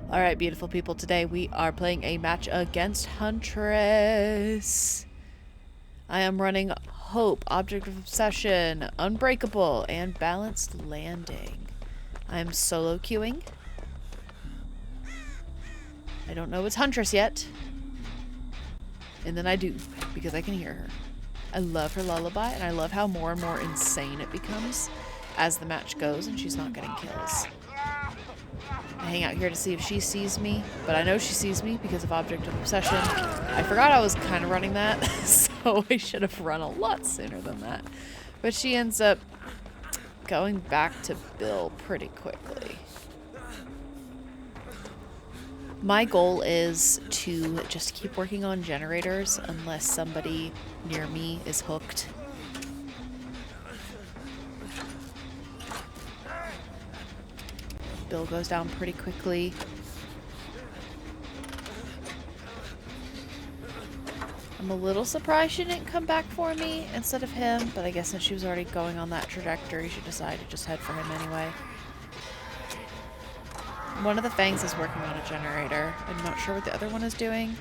Alright, beautiful people, today we are playing a match against Huntress. I am running Hope, Object of Obsession, Unbreakable, and Balanced Landing. I am solo queuing. I don't know it's Huntress yet. And then I do, because I can hear her. I love her lullaby, and I love how more and more insane it becomes as the match goes and she's not getting kills. I hang out here to see if she sees me, but I know she sees me because of Object of Obsession. I forgot I was kind of running that, so I should have run a lot sooner than that. But she ends up going back to Bill pretty quickly. My goal is to just keep working on generators unless somebody near me is hooked. Bill goes down pretty quickly. I'm a little surprised she didn't come back for me instead of him, but I guess since she was already going on that trajectory, she decided to just head for him anyway. One of the Fangs is working on a generator. I'm not sure what the other one is doing,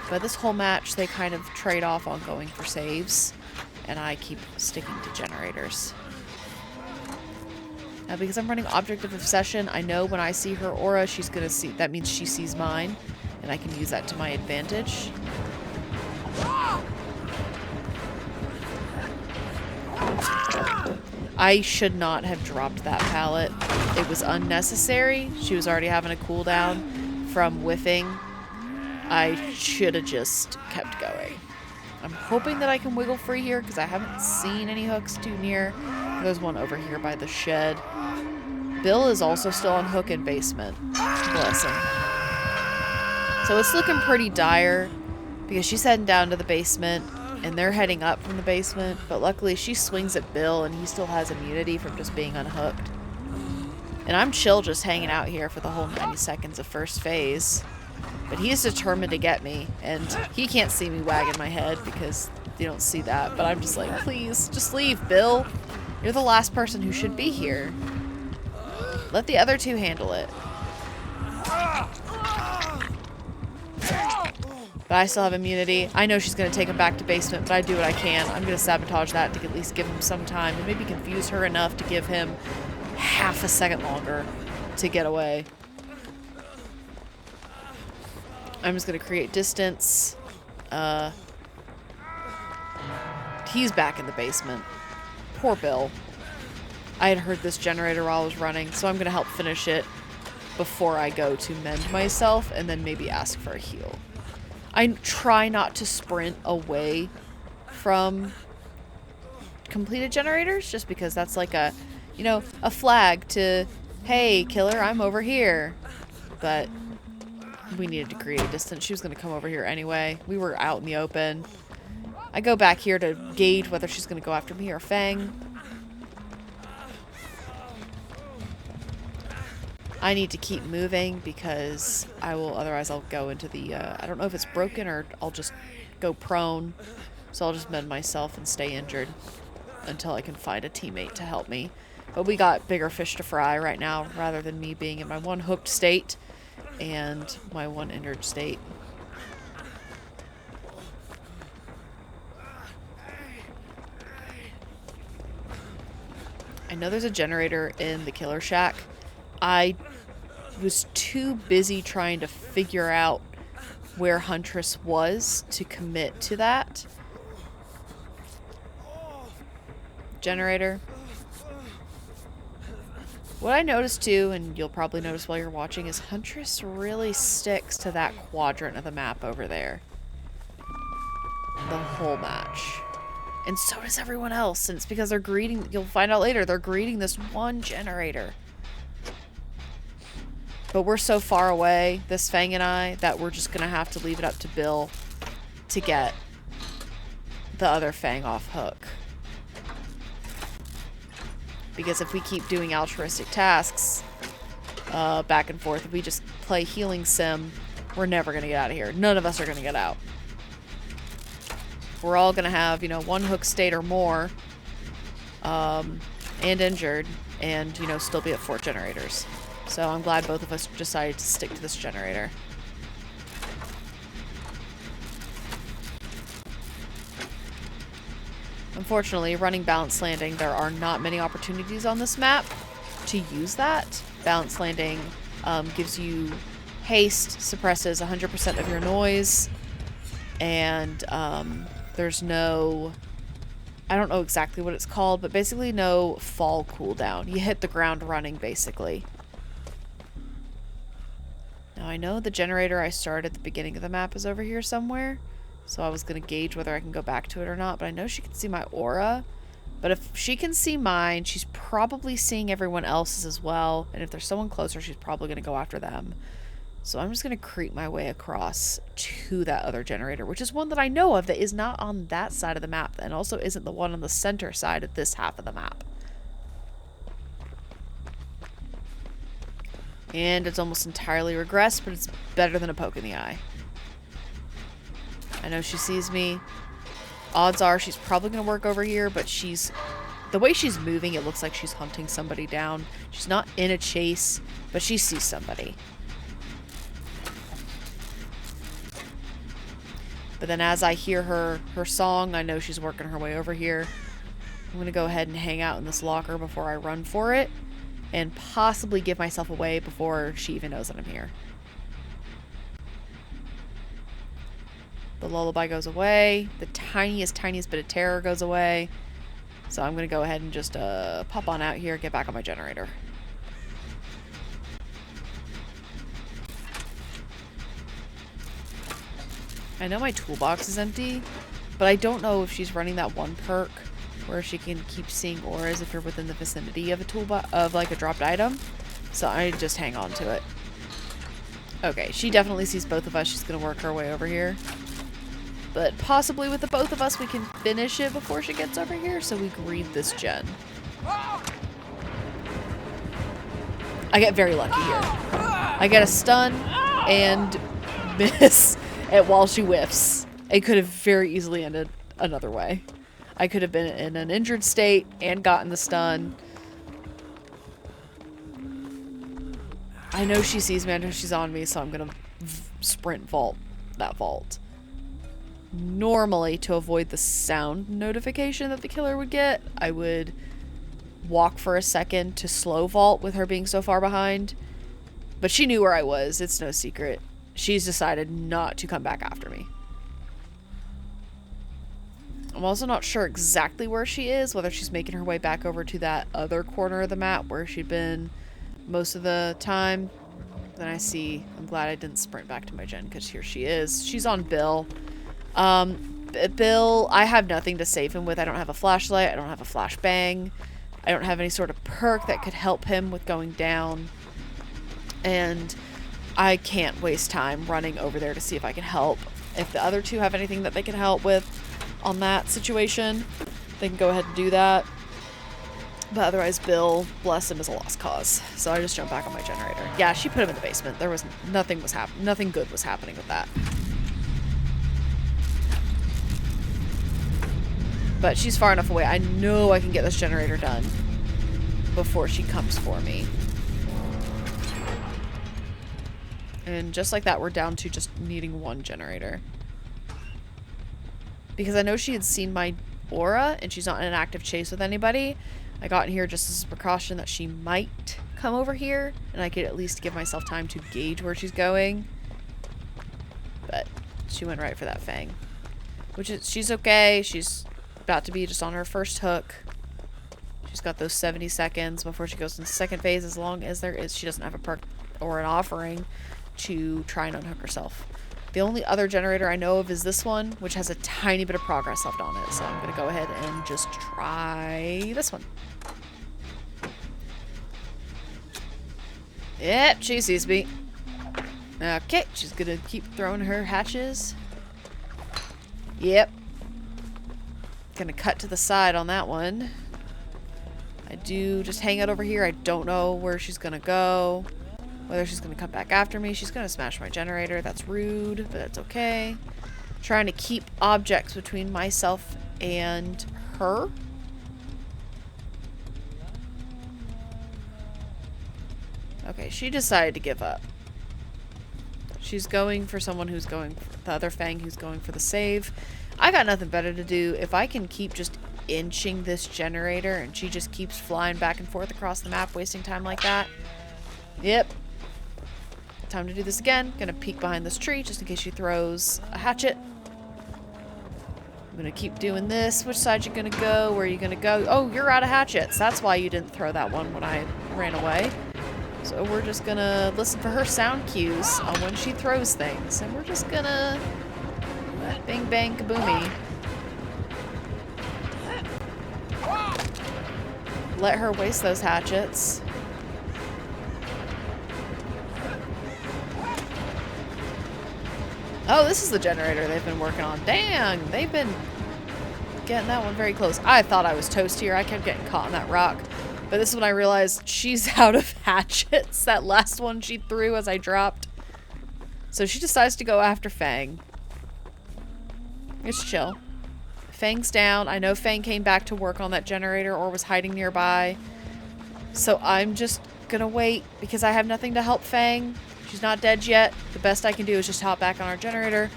but this whole match they kind of trade off on going for saves, and I keep sticking to generators. Now, because I'm running Object of Obsession, I know when I see her aura, she's gonna see. That means she sees mine, and I can use that to my advantage. I should not have dropped that pallet. It was unnecessary. She was already having a cooldown from whiffing. I should have just kept going. I'm hoping that I can wiggle free here because I haven't seen any hooks too near. There's one over here by the shed. Bill is also still on hook in basement. Bless him. So it's looking pretty dire because she's heading down to the basement and they're heading up from the basement. But luckily she swings at Bill and he still has immunity from just being unhooked. And I'm chill just hanging out here for the whole 90 seconds of first phase. But he is determined to get me, and he can't see me wagging my head because you don't see that. But I'm just like, please, just leave, Bill. You're the last person who should be here. Let the other two handle it. But I still have immunity. I know she's going to take him back to basement, but I do what I can. I'm going to sabotage that to at least give him some time and maybe confuse her enough to give him half a second longer to get away. I'm just going to create distance. He's back in the basement. Poor Bill. I had heard this generator while I was running, so I'm going to help finish it before I go to mend myself and then maybe ask for a heal. I try not to sprint away from completed generators just because that's like a, you know, a flag to, hey, killer, I'm over here. But we needed to create distance. She was going to come over here anyway. We were out in the open. I go back here to gauge whether she's going to go after me or Fang. I need to keep moving because otherwise I'll go into the, I don't know if it's broken or I'll just go prone. So I'll just mend myself and stay injured until I can find a teammate to help me. But we got bigger fish to fry right now rather than me being in my one hooked state and my one injured state. I know there's a generator in the killer shack. I was too busy trying to figure out where Huntress was to commit to that. Generator. What I noticed too, and you'll probably notice while you're watching, is Huntress really sticks to that quadrant of the map over there. The whole match. And so does everyone else, and it's because they're greeting, you'll find out later, they're greeting this one generator. But we're so far away, this Fang and I, that we're just gonna have to leave it up to Bill to get the other Fang off hook. Because if we keep doing altruistic tasks back and forth, if we just play healing sim, we're never going to get out of here. None of us are going to get out. We're all going to have, you know, one hook state or more and injured and, you know, still be at 4 generators. So I'm glad both of us decided to stick to this generator. Unfortunately, running Balanced Landing, there are not many opportunities on this map to use that. Balanced Landing gives you haste, suppresses 100% of your noise, and there's no... I don't know exactly what it's called, but basically no fall cooldown. You hit the ground running, basically. Now, I know the generator I started at the beginning of the map is over here somewhere, so I was going to gauge whether I can go back to it or not, but I know she can see my aura. But if she can see mine, she's probably seeing everyone else's as well, and if there's someone closer, she's probably going to go after them. So I'm just going to creep my way across to that other generator, which is one that I know of that is not on that side of the map, and also isn't the one on the center side of this half of the map. And it's almost entirely regressed, but it's better than a poke in the eye. I know she sees me. Odds are she's probably going to work over here, but she's... The way she's moving, it looks like she's hunting somebody down. She's not in a chase, but she sees somebody. But then as I hear her song, I know she's working her way over here. I'm going to go ahead and hang out in this locker before I run for it. And possibly give myself away before she even knows that I'm here. The lullaby goes away. The tiniest bit of terror goes away. So I'm going to go ahead and just pop on out here, get back on my generator. I know my toolbox is empty, but I don't know if she's running that one perk where she can keep seeing auras if you're within the vicinity of a toolbox, of like a dropped item. So I just hang on to it. Okay, she definitely sees both of us. She's going to work her way over here. But possibly with the both of us, we can finish it before she gets over here, so we greed this gen. I get very lucky here. I get a stun and miss while she whiffs. It could have very easily ended another way. I could have been in an injured state and gotten the stun. I know she sees me, I know she's on me, so I'm gonna sprint vault that vault. Normally, to avoid the sound notification that the killer would get, I would walk for a second to slow vault with her being so far behind. But she knew where I was, it's no secret. She's decided not to come back after me. I'm also not sure exactly where she is, whether she's making her way back over to that other corner of the map where she'd been most of the time. Then I see, I'm glad I didn't sprint back to my gen, because here she is. She's on Bill. Bill, I have nothing to save him with. I don't have a flashlight. I don't have a flashbang. I don't have any sort of perk that could help him with going down. And I can't waste time running over there to see if I can help. If the other two have anything that they can help with on that situation, they can go ahead and do that. But otherwise, Bill, bless him, is a lost cause. So I just jumped back on my generator. Yeah, she put him in the basement. There was nothing good was happening with that. But she's far enough away. I know I can get this generator done before she comes for me. And just like that, we're down to just needing one generator. Because I know she had seen my aura, and she's not in an active chase with anybody. I got in here just as a precaution that she might come over here, and I could at least give myself time to gauge where she's going. But she went right for that fang. Which is, she's okay. She's about to be just on her first hook. She's got those 70 seconds before she goes into the second phase, as long as she doesn't have a perk or an offering to try and unhook herself. The only other generator I know of is this one, which has a tiny bit of progress left on it. So I'm going to go ahead and just try this one. Yep, she sees me. Okay, she's going to keep throwing her hatches. Yep. Gonna cut to the side on that one. I do just hang out over here. I don't know where she's gonna go. Whether she's gonna come back after me. She's gonna smash my generator. That's rude, but that's okay. Trying to keep objects between myself and her. Okay, she decided to give up. She's going for someone who's going for the other Fang who's going for the save. I got nothing better to do. If I can keep just inching this generator and she just keeps flying back and forth across the map, wasting time like that. Yep. Time to do this again. Gonna peek behind this tree just in case she throws a hatchet. I'm gonna keep doing this. Which side you gonna go? Where are you gonna go? Oh, you're out of hatchets. That's why you didn't throw that one when I ran away. So we're just gonna listen for her sound cues on when she throws things. And we're just gonna bang bang kaboomy. Let her waste those hatchets. Oh, this is the generator they've been working on. Dang, they've been getting that one very close. I thought I was toast here. I kept getting caught in that rock. But this is when I realized she's out of hatchets. That last one she threw as I dropped. So she decides to go after Fang. It's chill. Fang's down. I know Fang came back to work on that generator or was hiding nearby. So I'm just gonna wait because I have nothing to help Fang. She's not dead yet. The best I can do is just hop back on our generator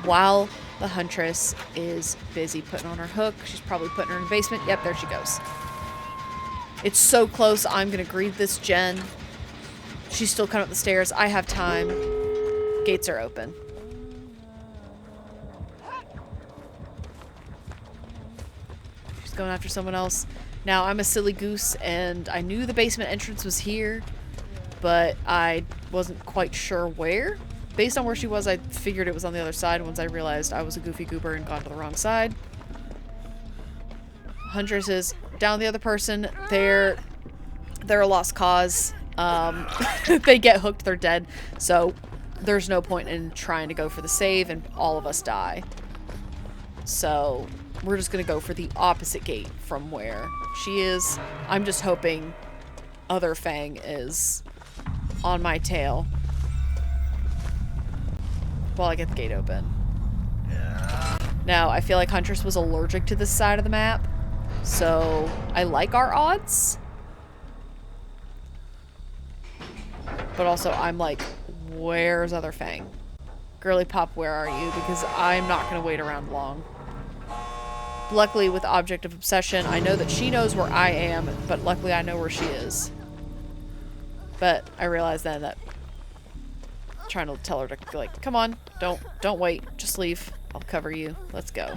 while the Huntress is busy putting on her hook. She's probably putting her in the basement. Yep, there she goes. It's so close. I'm gonna greet this gen. She's still coming up the stairs. I have time. Gates are open. She's going after someone else. Now, I'm a silly goose, and I knew the basement entrance was here, but I wasn't quite sure where. Based on where she was, I figured it was on the other side once I realized I was a goofy goober and gone to the wrong side. Huntress is down the other person. They're a lost cause. If they get hooked, they're dead. So there's no point in trying to go for the save, and all of us die. So we're just gonna go for the opposite gate from where she is. I'm just hoping other Fang is on my tail while I get the gate open. Now, I feel like Huntress was allergic to this side of the map, so I like our odds. But also, I'm like, where's other Fang? Girly Pop, where are you? Because I'm not going to wait around long. Luckily, with Object of Obsession, I know that she knows where I am, but luckily I know where she is. But I realized then that I'm trying to tell her to, like, come on, don't wait, just leave. I'll cover you. Let's go.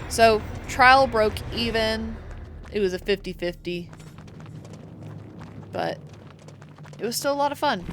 So, trial broke even. It was a 50-50. But it was still a lot of fun.